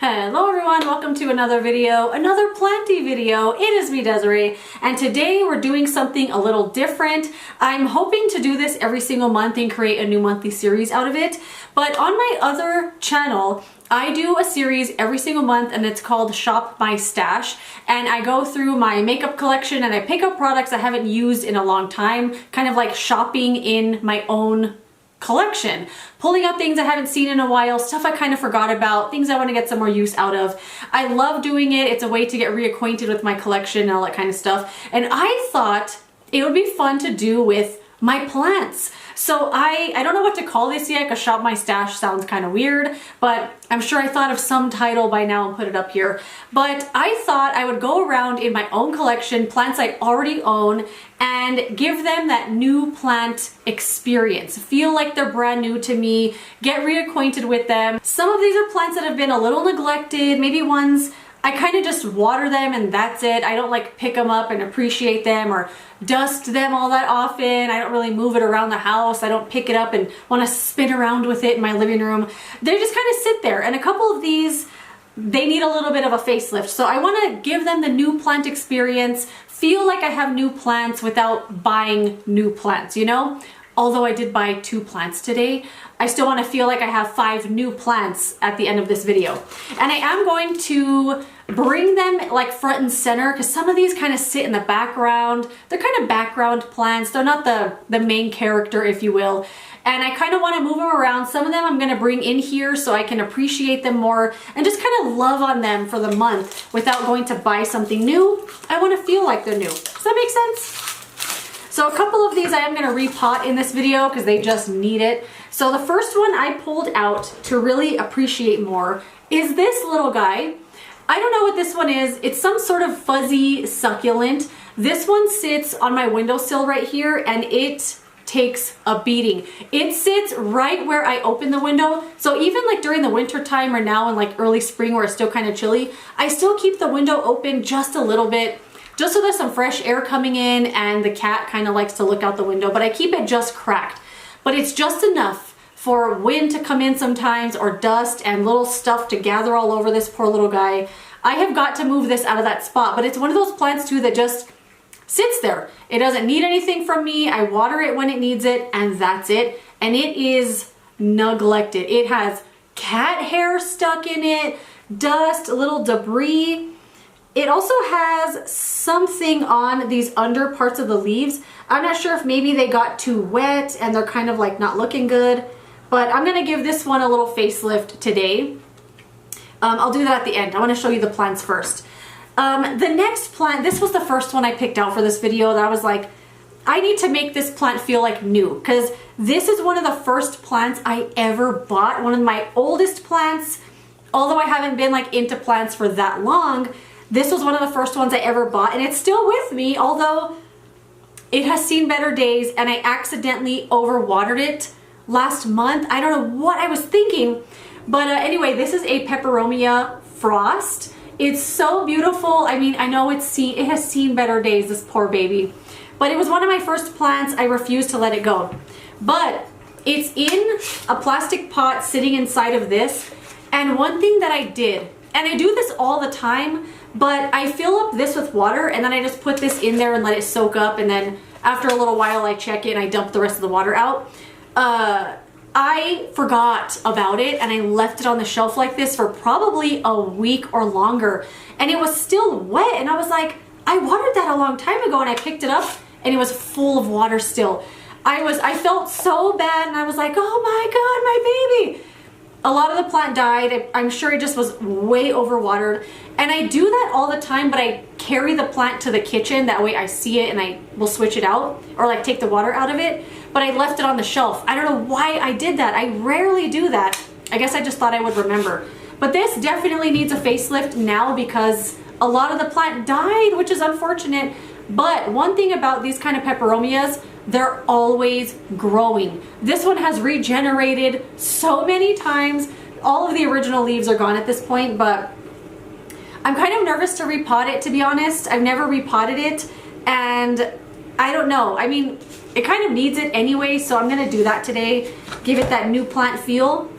Hello everyone, welcome to another video, another planty video. It is me, Desiree, and today we're doing something a little different. I'm hoping to do this every single month and create a new monthly series out of it, but on my other channel, I do a series every single month and it's called Shop My Stash, and I go through my makeup collection and I pick up products I haven't used in a long time, kind of like shopping in my own collection, pulling out things I haven't seen in a while, stuff I kind of forgot about, things I want to get some more use out of. I love doing it. It's a way to get reacquainted with my collection and all that kind of stuff. And I thought it would be fun to do with my plants. So I don't know what to call this yet because Shop My Stash sounds kind of weird, but I'm sure I thought of some title by now and put it up here. But I thought I would go around in my own collection, plants I already own, and give them that new plant experience. Feel like they're brand new to me, get reacquainted with them. Some of these are plants that have been a little neglected, maybe ones I kind of just water them and that's it. I don't like pick them up and appreciate them or dust them all that often. I don't really move it around the house. I don't pick it up and want to spin around with it in my living room. They just kind of sit there, and a couple of these, they need a little bit of a facelift. So I want to give them the new plant experience, feel like I have new plants without buying new plants, you know? Although I did buy 2 plants today, I still want to feel like I have 5 new plants at the end of this video. And I am going to bring them like front and center because some of these kind of sit in the background. They're kind of background plants. They're not the main character, if you will. And I kind of want to move them around. Some of them I'm going to bring in here so I can appreciate them more and just kind of love on them for the month without going to buy something new. I want to feel like they're new. Does that make sense? So a couple of these I am going to repot in this video because they just need it. So the first one I pulled out to really appreciate more is this little guy. I don't know what this one is. It's some sort of fuzzy succulent. This one sits on my windowsill right here and it takes a beating. It sits right where I open the window. So even like during the winter time or now in like early spring where it's still kind of chilly, I still keep the window open just a little bit, just so there's some fresh air coming in, and the cat kind of likes to look out the window, but I keep it just cracked. But it's just enough for wind to come in sometimes, or dust and little stuff to gather all over this poor little guy. I have got to move this out of that spot, but it's one of those plants too that just sits there. It doesn't need anything from me. I water it when it needs it, and that's it. And it is neglected. It has cat hair stuck in it, dust, little debris. It also has something on these under parts of the leaves. I'm not sure if maybe they got too wet and they're kind of like not looking good, but I'm gonna give this one a little facelift today. I'll do that at the end. I wanna show you the plants first. The next plant, this was the first one I picked out for this video that I was like, I need to make this plant feel like new, because this is one of the first plants I ever bought, one of my oldest plants. Although I haven't been like into plants for that long, this was one of the first ones I ever bought, and it's still with me, although it has seen better days, and I accidentally overwatered it last month. I don't know what I was thinking, but anyway, this is a peperomia frost. It's so beautiful. I mean, I know it has seen better days, this poor baby, but it was one of my first plants. I refused to let it go. But it's in a plastic pot sitting inside of this, and one thing that I did, and I do this all the time, but I fill up this with water and then I just put this in there and let it soak up, and then after a little while I check it and I dump the rest of the water out. I forgot about it and I left it on the shelf like this for probably a week or longer, and it was still wet, and I was like, I watered that a long time ago, and I picked it up and it was full of water still. I felt so bad, and I was like, oh my God, my baby. A lot of the plant died. I'm sure it just was way overwatered. And I do that all the time, but I carry the plant to the kitchen. That way I see it and I will switch it out, or like take the water out of it. But I left it on the shelf. I don't know why I did that. I rarely do that. I guess I just thought I would remember. But this definitely needs a facelift now because a lot of the plant died, which is unfortunate. But one thing about these kind of peperomias, they're always growing. This one has regenerated so many times. All of the original leaves are gone at this point, but I'm kind of nervous to repot it, to be honest. I've never repotted it, and I don't know. I mean, it kind of needs it anyway, so I'm gonna do that today. Give it that new plant feel.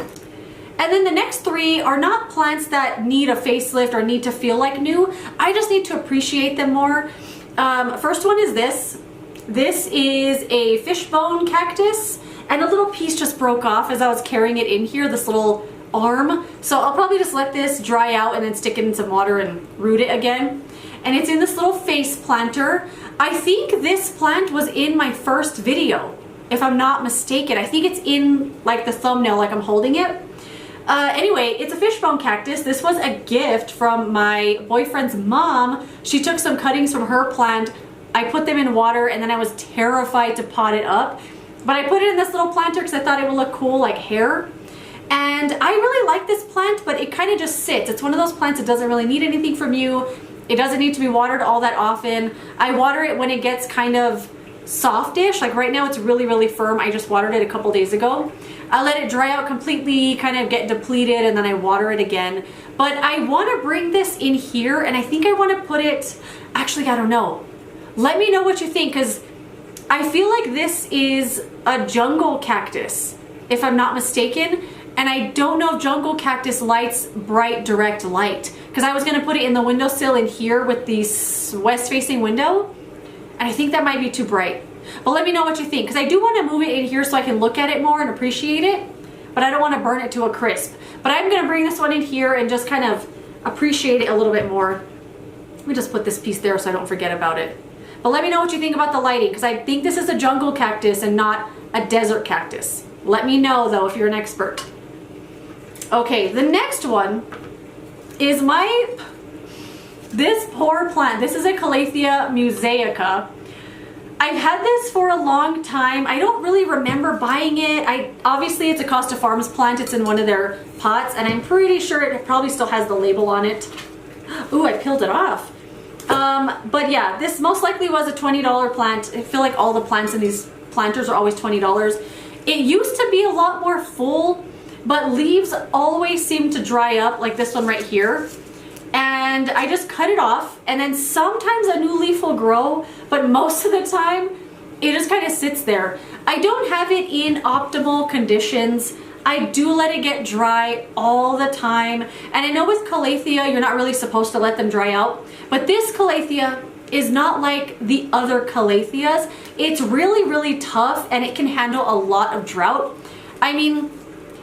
And then the next three are not plants that need a facelift or need to feel like new. I just need to appreciate them more. First one is this. This is a fishbone cactus, and a little piece just broke off as I was carrying it in here, this little arm. So I'll probably just let this dry out and then stick it in some water and root it again. And it's in this little face planter. I think this plant was in my first video, if I'm not mistaken. I think it's in like the thumbnail, like I'm holding it. Anyway, it's a fishbone cactus. This was a gift from my boyfriend's mom. She took some cuttings from her plant. I put them in water and then I was terrified to pot it up. But I put it in this little planter because I thought it would look cool like hair. And I really like this plant, but it kind of just sits. It's one of those plants that doesn't really need anything from you. It doesn't need to be watered all that often. I water it when it gets kind of softish. Like right now it's really, really firm. I just watered it a couple days ago. I let it dry out completely, kind of get depleted, and then I water it again. But I want to bring this in here, and I think I want to put it, actually I don't know. Let me know what you think, because I feel like this is a jungle cactus, if I'm not mistaken. And I don't know if jungle cactus likes bright direct light, because I was going to put it in the windowsill in here with the west facing window, and I think that might be too bright. But let me know what you think, because I do want to move it in here so I can look at it more and appreciate it, but I don't want to burn it to a crisp. But I'm going to bring this one in here and just kind of appreciate it a little bit more. Let me just put this piece there so I don't forget about it. But let me know what you think about the lighting, because I think this is a jungle cactus and not a desert cactus. Let me know though if you're an expert. Okay, the next one is this poor plant. This is a Calathea mosaica. I've had this for a long time. I don't really remember buying it. Obviously it's a Costa Farms plant. It's in one of their pots, and I'm pretty sure it probably still has the label on it. Ooh, I peeled it off. But yeah, this most likely was a $20 plant. I feel like all the plants in these planters are always $20. It used to be a lot more full, but leaves always seem to dry up, like this one right here. And I just cut it off, and then sometimes a new leaf will grow, but most of the time it just kind of sits there. I don't have it in optimal conditions. I do let it get dry all the time. And I know with Calathea, you're not really supposed to let them dry out, but this Calathea is not like the other Calatheas. It's really, really tough, and it can handle a lot of drought. I mean,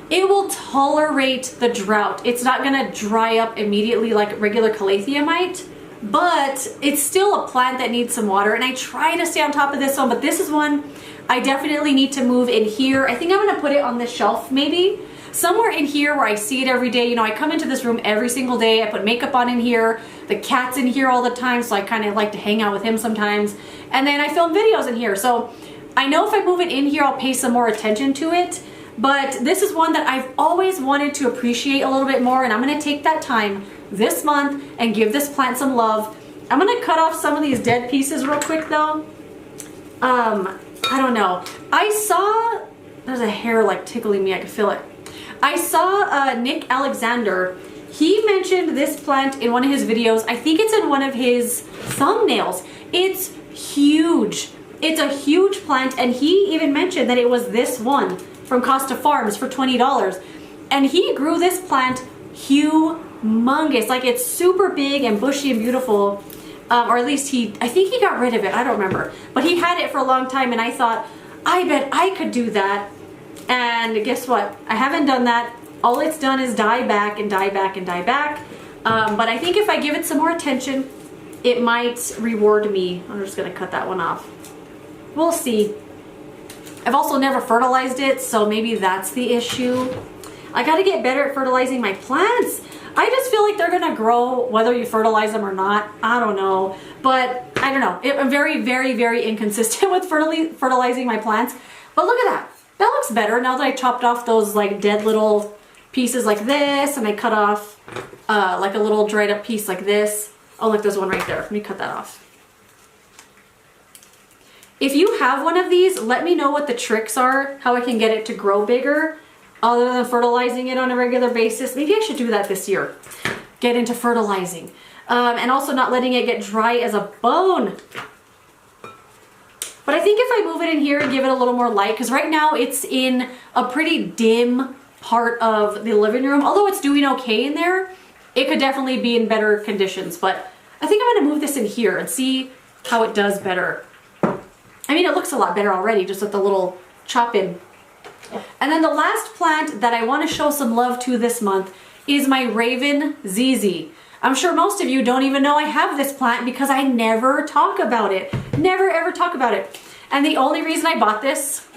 it will tolerate the drought. It's not gonna dry up immediately like regular Calathea might, but it's still a plant that needs some water, and I try to stay on top of this one, but this is one I definitely need to move in here. I think I'm gonna put it on this shelf maybe, somewhere in here where I see it every day. You know, I come into this room every single day. I put makeup on in here. The cat's in here all the time, so I kind of like to hang out with him sometimes. And then I film videos in here. So I know if I move it in here, I'll pay some more attention to it. But this is one that I've always wanted to appreciate a little bit more, and I'm gonna take that time this month and give this plant some love. I'm gonna cut off some of these dead pieces real quick though. I don't know. I saw, there's a hair like tickling me, I can feel it. I saw Nick Alexander. He mentioned this plant in one of his videos. I think it's in one of his thumbnails. It's huge. It's a huge plant, and he even mentioned that it was this one from Costa Farms for $20. And he grew this plant humongous. Like, it's super big and bushy and beautiful. Or at least I think he got rid of it. I don't remember. But he had it for a long time, and I thought, I bet I could do that. And guess what? I haven't done that. All it's done is die back and die back and die back. But I think if I give it some more attention, it might reward me. I'm just gonna cut that one off. We'll see. I've also never fertilized it, so maybe that's the issue. I gotta get better at fertilizing my plants. I just feel like they're gonna grow whether you fertilize them or not. I don't know, but I don't know. I'm very, very, very inconsistent with fertilizing my plants. But look at that. That looks better now that I chopped off those like dead little pieces like this, and I cut off like a little dried up piece like this. Oh, look, there's one right there. Let me cut that off. If you have one of these, let me know what the tricks are, how I can get it to grow bigger other than fertilizing it on a regular basis. Maybe I should do that this year. Get into fertilizing. And also not letting it get dry as a bone. But I think if I move it in here and give it a little more light, because right now it's in a pretty dim part of the living room. Although it's doing okay in there, it could definitely be in better conditions. But I think I'm gonna move this in here and see how it does better. I mean, it looks a lot better already just with the little chop in. And then the last plant that I want to show some love to this month is my Raven ZZ. I'm sure most of you don't even know I have this plant because I never talk about it. Never ever talk about it. And the only reason I bought this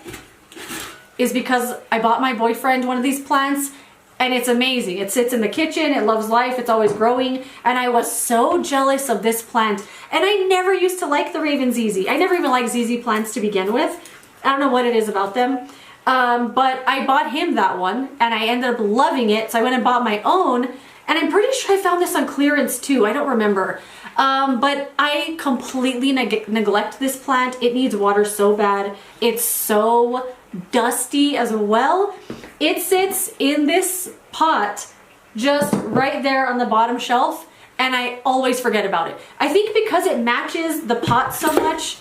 is because I bought my boyfriend one of these plants and it's amazing. It sits in the kitchen, it loves life, it's always growing, and I was so jealous of this plant. And I never used to like the Raven ZZ. I never even liked ZZ plants to begin with. I don't know what it is about them. But I bought him that one and I ended up loving it. So I went and bought my own, and I'm pretty sure I found this on clearance too. I don't remember. But I completely neglect this plant. It needs water so bad. It's so dusty as well. It sits in this pot just right there on the bottom shelf, and I always forget about it. I think because it matches the pot so much,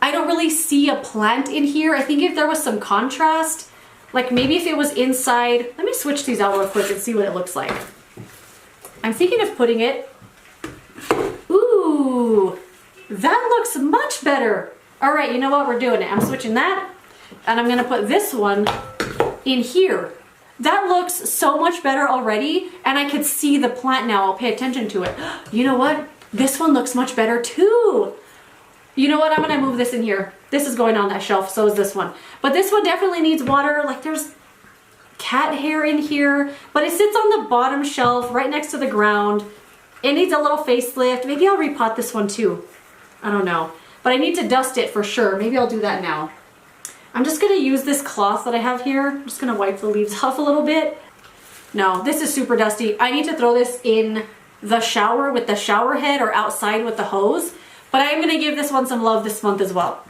I don't really see a plant in here. I think if there was some contrast, like maybe if it was inside, let me switch these out real quick and see what it looks like. I'm thinking of putting it, ooh, that looks much better. All right, you know what, we're doing it. I'm switching that, and I'm gonna put this one in here. That looks so much better already, and I could see the plant now. I'll pay attention to it. You know what? This one looks much better too. You know what? I'm gonna move this in here. This is going on that shelf, so is this one. But this one definitely needs water. Like there's cat hair in here, but it sits on the bottom shelf right next to the ground. It needs a little facelift. Maybe I'll repot this one too. I don't know. But I need to dust it for sure. Maybe I'll do that now. I'm just gonna use this cloth that I have here. I'm just gonna wipe the leaves off a little bit. No, this is super dusty. I need to throw this in the shower with the shower head or outside with the hose. But I am gonna give this one some love this month as well.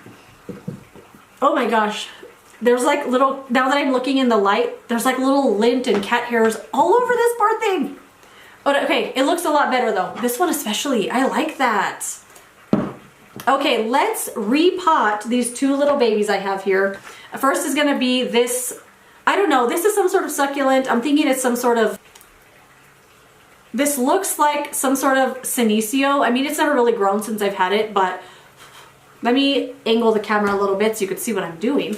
Oh my gosh. There's like little, now that I'm looking in the light, there's like little lint and cat hairs all over this poor thing. But okay, it looks a lot better though. This one especially, I like that. Okay, let's repot these two little babies I have here. First is gonna be this, I don't know, this is some sort of succulent. I'm thinking it's some sort of, this looks like some sort of senecio. I mean, it's never really grown since I've had it, but let me angle the camera a little bit so you can see what I'm doing.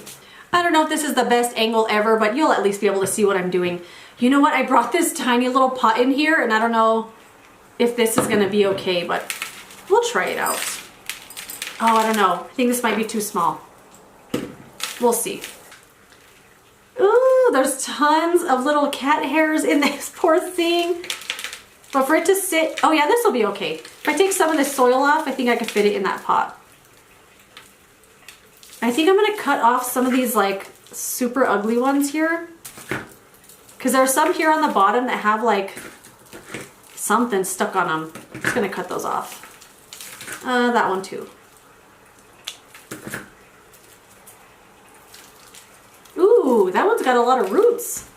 I don't know if this is the best angle ever, but you'll at least be able to see what I'm doing. You know what? I brought this tiny little pot in here, and I don't know if this is gonna be okay, but we'll try it out. Oh, I don't know. I think this might be too small. We'll see. Ooh, there's tons of little cat hairs in this poor thing. But for it to sit, oh yeah, this will be okay. If I take some of this soil off, I think I could fit it in that pot. I think I'm gonna cut off some of these like super ugly ones here. Because there are some here on the bottom that have like something stuck on them. I'm just gonna cut those off. That one too. Ooh, that one's got a lot of roots.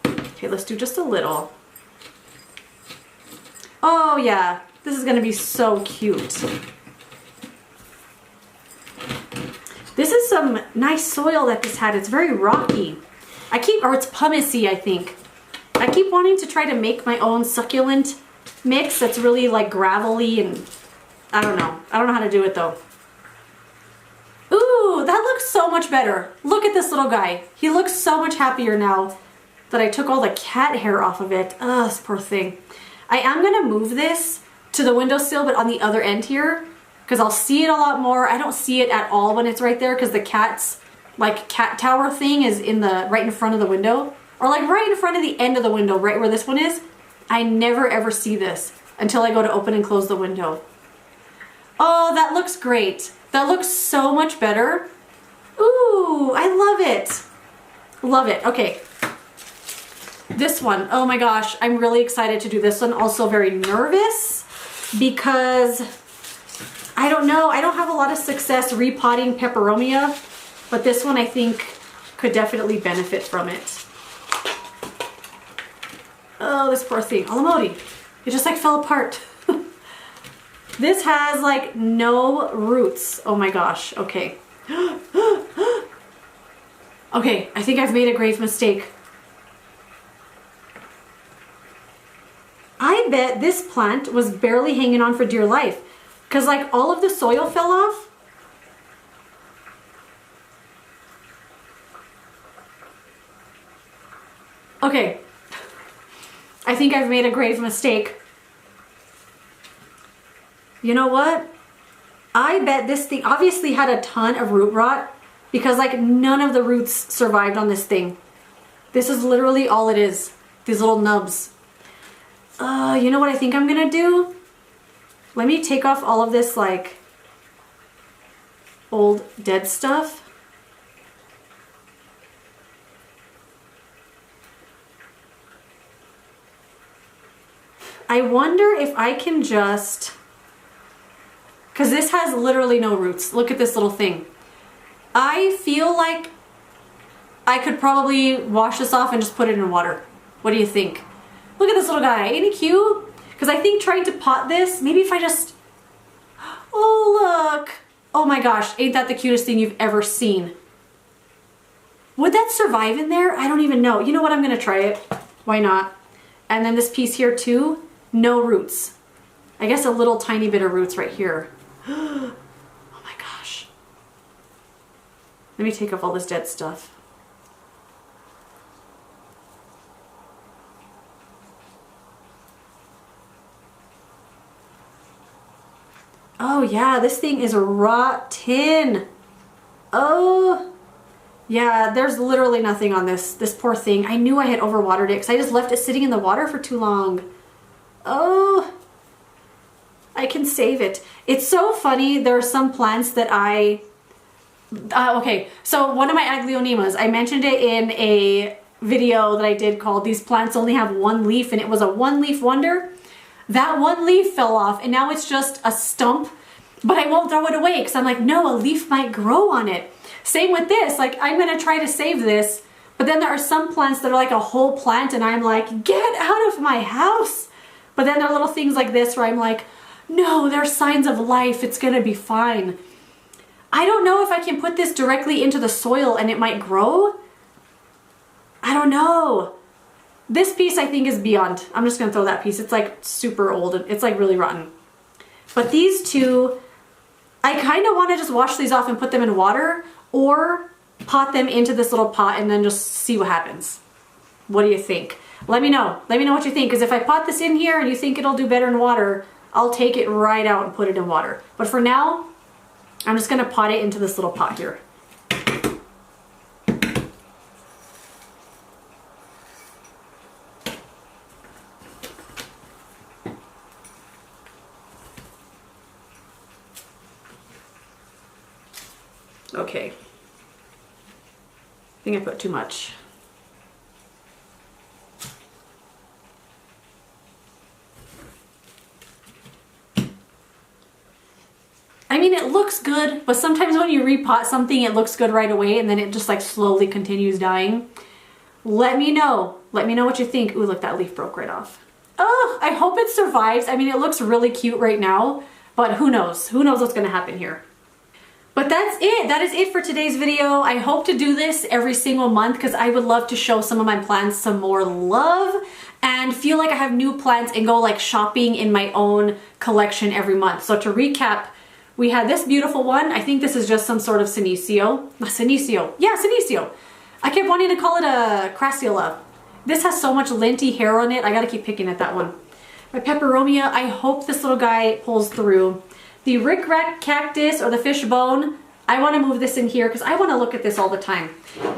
Okay, let's do just a little. Oh yeah, this is gonna be so cute. This is some nice soil that this had. It's very rocky. Or it's pumicey, I think. I keep wanting to try to make my own succulent mix that's really like gravelly and I don't know. I don't know how to do it though. Ooh, that looks so much better. Look at this little guy. He looks so much happier now that I took all the cat hair off of it. Ugh, this poor thing. I am gonna move this to the windowsill, but on the other end here, because I'll see it a lot more. I don't see it at all when it's right there because the cat's like cat tower thing is in the right in front of the window, or like right in front of the end of the window, right where this one is. I never ever see this until I go to open and close the window. Oh, that looks great. That looks so much better. Ooh, I love it. Love it. Okay. This one, oh my gosh, I'm really excited to do this one. Also very nervous because I don't know, I don't have a lot of success repotting peperomia, but this one I think could definitely benefit from it. Oh, this poor thing. Alamodi. It just like fell apart. This has like no roots. Oh my gosh. Okay. Okay, I think I've made a grave mistake. I bet this plant was barely hanging on for dear life because like all of the soil fell off. Okay, I think I've made a grave mistake. You know what? I bet this thing obviously had a ton of root rot because like none of the roots survived on this thing. This is literally all it is. These little nubs. You know what I think I'm gonna do? Let me take off all of this like old dead stuff. I wonder if I can just, because this has literally no roots. Look at this little thing. I feel like I could probably wash this off and just put it in water. What do you think? Look at this little guy. Ain't he cute? Because I think trying to pot this, maybe if I just, oh look. Oh my gosh, ain't that the cutest thing you've ever seen? Would that survive in there? I don't even know. You know what, I'm gonna try it. Why not? And then this piece here too, no roots. I guess a little tiny bit of roots right here. Oh my gosh. Let me take off all this dead stuff. Oh yeah, this thing is rotten. Oh, yeah, there's literally nothing on this poor thing. I knew I had overwatered it because I just left it sitting in the water for too long. Oh, I can save it. It's so funny. There are some plants that okay, so one of my aglaonemas, I mentioned it in a video that I did called These Plants Only Have One Leaf, and it was a one leaf wonder. That one leaf fell off and now it's just a stump, but I won't throw it away because I'm like, no, a leaf might grow on it. Same with this, like I'm gonna try to save this, but then there are some plants that are like a whole plant and I'm like, get out of my house. But then there are little things like this where I'm like, no, there's signs of life, it's gonna be fine. I don't know if I can put this directly into the soil and it might grow. I don't know. This piece I think is beyond. I'm just gonna throw that piece. It's like super old. It's like really rotten. But these two, I kind of want to just wash these off and put them in water or pot them into this little pot and then just see what happens. What do you think? Let me know. Let me know what you think, because if I pot this in here and you think it'll do better in water, I'll take it right out and put it in water. But for now, I'm just gonna pot it into this little pot here. Okay, I think I put too much. I mean, it looks good, but sometimes when you repot something, it looks good right away and then it just like slowly continues dying. Let me know. Let me know what you think. Ooh, look, that leaf broke right off. Oh, I hope it survives. I mean, it looks really cute right now, but who knows? Who knows what's gonna happen here? But that's it. That is it for today's video. I hope to do this every single month because I would love to show some of my plants some more love and feel like I have new plants and go like shopping in my own collection every month. So to recap, we had this beautiful one. I think this is just some sort of senecio. Senecio. Yeah, senecio. I kept wanting to call it a crassula. This has so much linty hair on it. I gotta keep picking at that one. My peperomia, I hope this little guy pulls through. The rickrack cactus or the fishbone, I want to move this in here because I want to look at this all the time.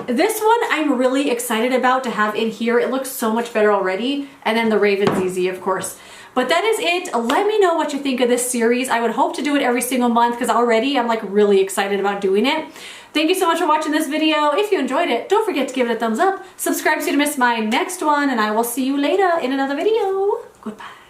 This one I'm really excited about to have in here. It looks so much better already. And then the Raven ZZ, of course. But that is it. Let me know what you think of this series. I would hope to do it every single month because already I'm like really excited about doing it. Thank you so much for watching this video. If you enjoyed it, don't forget to give it a thumbs up. Subscribe so you don't miss my next one, and I will see you later in another video. Goodbye.